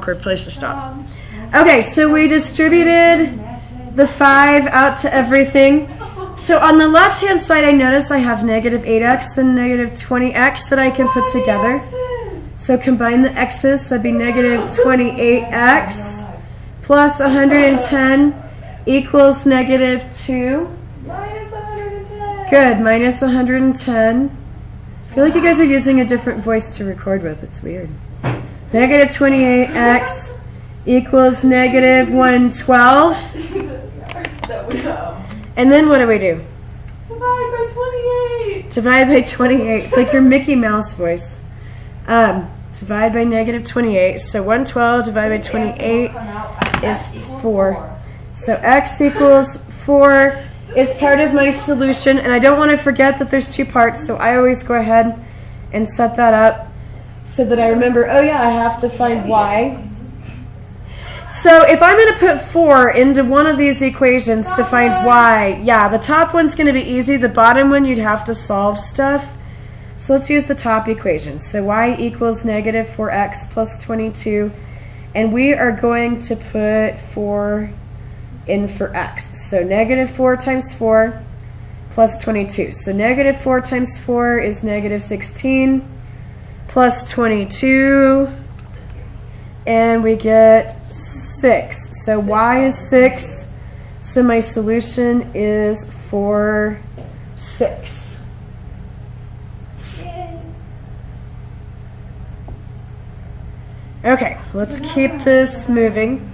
awkward place to stop. Okay, so we distributed the 5 out to everything. So on the left-hand side, I notice I have negative 8x and negative 20x that I can put together. So combine the x's, that'd be negative 28x plus 110 equals negative 2. Minus 110. Good, minus 110. I feel like you guys are using a different voice to record with. It's weird. Negative 28x equals negative 112. And then what do we do? Divide by 28. Divide by 28. It's like your Mickey Mouse voice. Divide by negative 28. So 112 divided by 28 is 4. So x equals 4 is part of my solution. And I don't want to forget that there's 2 parts. So I always go ahead and set that up so that I remember, oh yeah, I have to find y. So if I'm going to put 4 into one of these equations to find y, yeah, the top one's going to be easy. The bottom one, you'd have to solve stuff. So let's use the top equation. So y equals negative 4x plus 22. And we are going to put 4 in for x. So negative 4 times 4 plus 22. So negative 4 times 4 is negative 16 plus 22. And we get 6. So y is 6. So my solution is 4, 6. Okay, let's keep this moving.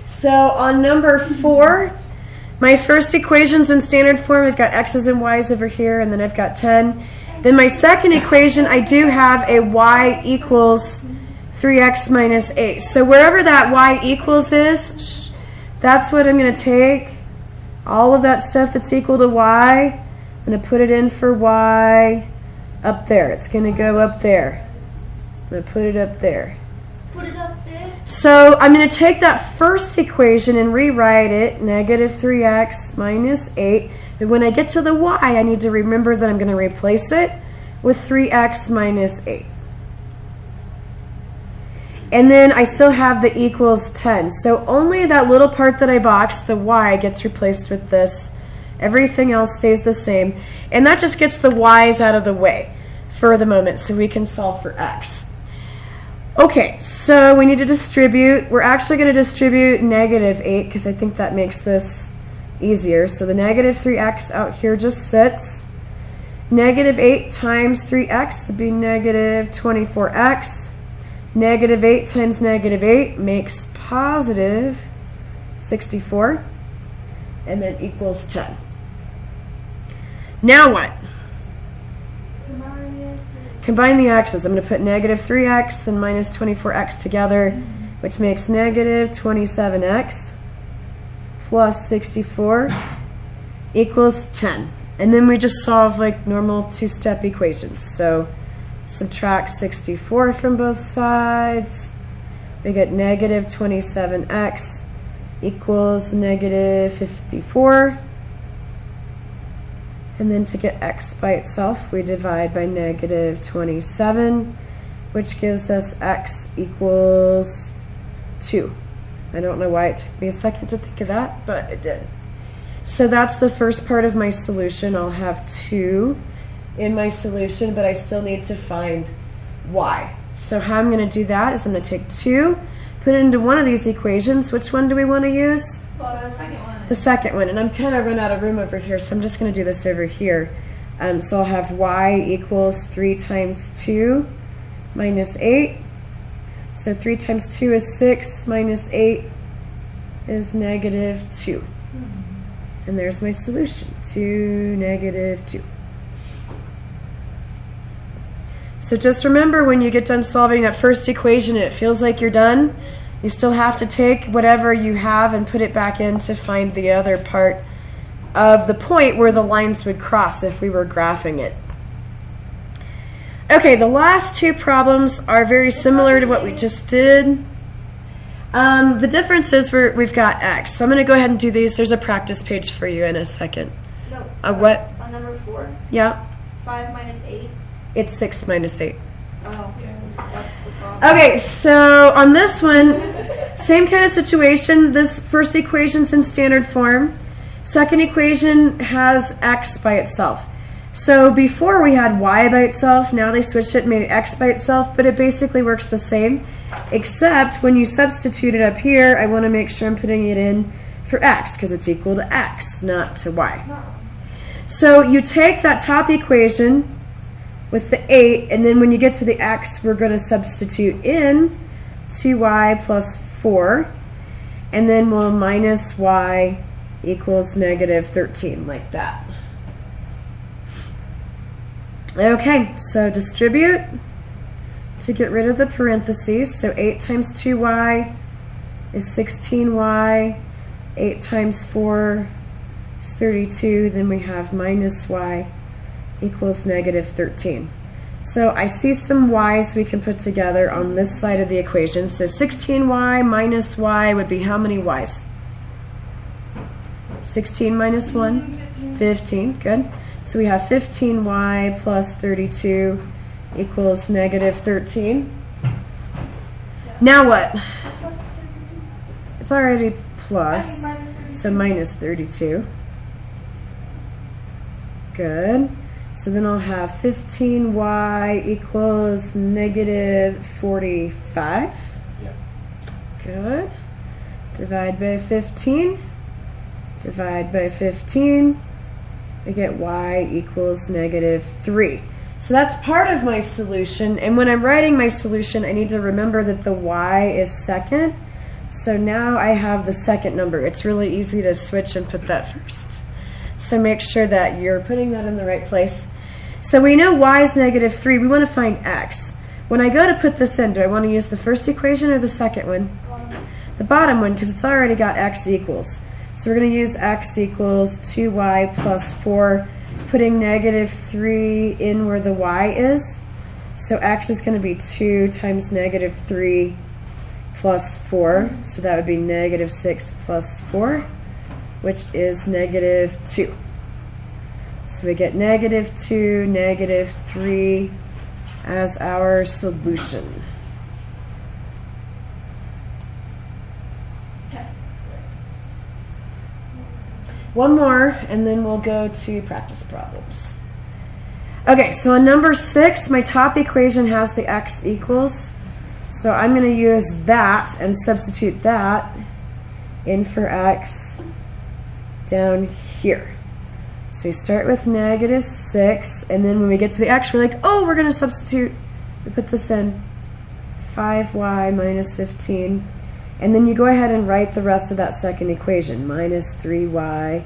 So on number 4, my first equation's in standard form. I've got x's and y's over here, and then I've got 10. Then my second equation, I do have a y equals 3x minus 8. So wherever that y equals is, that's what I'm going to take. All of that stuff that's equal to y, I'm going to put it in for y up there. It's going to go up there. I'm going to put it up there. Put it up there. So I'm going to take that first equation and rewrite it, negative 3x minus 8. But when I get to the y, I need to remember that I'm going to replace it with 3x minus 8. And then I still have the equals 10. So only that little part that I boxed, the y, gets replaced with this. Everything else stays the same. And that just gets the y's out of the way for the moment so we can solve for x. Okay, so we need to distribute. We're actually going to distribute negative 8 because I think that makes this easier. So the negative 3x out here just sits. Negative 8 times 3x would be negative 24x. Negative 8 times negative 8 makes positive 64. And then equals 10. Now what? Combine the x's. I'm going to put negative 3x and minus 24x together, which makes negative 27x plus 64 equals 10. And then we just solve like normal two-step equations. So subtract 64 from both sides. We get negative 27x equals negative 54. And then to get x by itself, we divide by negative 27, which gives us x equals 2. I don't know why it took me a second to think of that, but it did. So that's the first part of my solution. I'll have 2 in my solution, but I still need to find y. So how I'm going to do that is I'm going to take 2, put it into one of these equations. Which one do we want to use? Well, the second one. The second one, and I'm kind of run out of room over here, so I'm just going to do this over here. So I'll have y equals 3 times 2 minus 8. So 3 times 2 is 6 minus 8 is negative 2. And there's my solution, 2, negative 2. So just remember when you get done solving that first equation and it feels like you're done, you still have to take whatever you have and put it back in to find the other part of the point where the lines would cross if we were graphing it. Okay, the last 2 problems are very similar to what we just did. The difference is we've got x. So I'm going to go ahead and do these. There's a practice page for you in a second. No. What? On number 4. Yeah. 5 minus 8. It's 6 minus 8. Oh. Okay, so on this one, same kind of situation. This first equation's in standard form. Second equation has x by itself. So before we had y by itself, now they switched it and made it x by itself, but it basically works the same, except when you substitute it up here, I want to make sure I'm putting it in for x, because it's equal to x, not to y. So you take that top equation with the 8, and then when you get to the x, we're going to substitute in 2y plus 4, and then we'll minus y equals negative 13, like that. Okay, so distribute to get rid of the parentheses. So 8 times 2y is 16y, 8 times 4 is 32, then we have minus y equals negative 13. So I see some y's we can put together on this side of the equation. So 16y minus y would be how many y's? 16 minus 1? 15. Good. So we have 15y plus 32 equals negative 13. Now what? It's already plus, so minus 32. Good. So then I'll have 15y equals negative 45. Yeah. Good. Divide by 15. Divide by 15. I get y equals negative 3. So that's part of my solution. And when I'm writing my solution, I need to remember that the y is second. So now I have the second number. It's really easy to switch and put that first. So make sure that you're putting that in the right place. So we know y is negative 3. We want to find x. When I go to put this in, do I want to use the first equation or the second one? The bottom one, because it's already got x equals. So we're going to use x equals 2y plus 4, putting negative 3 in where the y is. So x is going to be 2 times negative 3 plus 4. So that would be negative 6 plus 4, which is negative 2. So we get negative 2, negative 3 as our solution. One more, and then we'll go to practice problems. Okay, so on number 6, my top equation has the x equals. So I'm going to use that and substitute that in for x down here. So we start with negative 6, and then when we get to the x, we're like, oh, we're going to substitute. We put this in 5y minus 15. And then you go ahead and write the rest of that second equation, minus 3y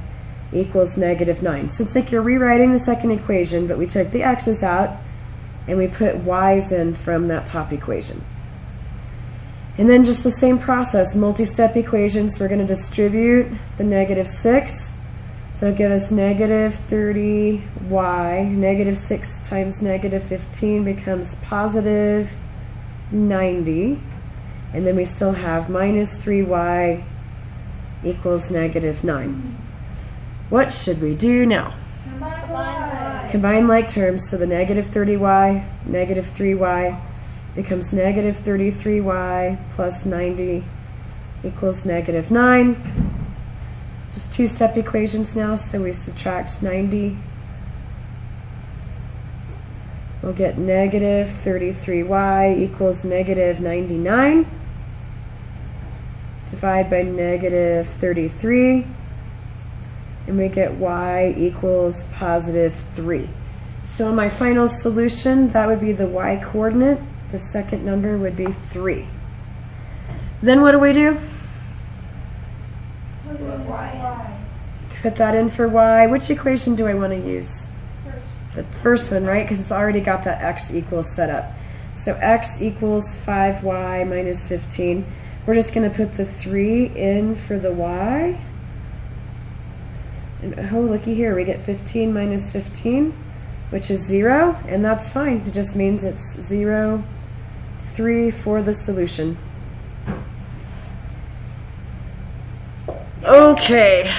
equals negative 9. So it's like you're rewriting the second equation, but we took the x's out, and we put y's in from that top equation. And then just the same process, multi-step equations. We're going to distribute the negative 6. So it'll give us negative 30y. Negative 6 times negative 15 becomes positive 90. And then we still have minus 3y equals negative 9. What should we do now? Combine like terms. So the negative 30y, negative 3y becomes negative 33y plus 90 equals negative 9. Just two-step equations now, so we subtract 90. We'll get negative 33y equals negative 99. Divide by negative 33, and we get y equals positive 3. So in my final solution, that would be the y coordinate. The second number would be 3. Then what do we do? Put that in for y. Which equation do I want to use? The first one, right? Because it's already got that x equals set up. So x equals 5y minus 15. We're just going to put the 3 in for the y. And oh, looky here, we get 15 minus 15, which is 0, and that's fine. It just means it's 0, 3 for the solution. Okay.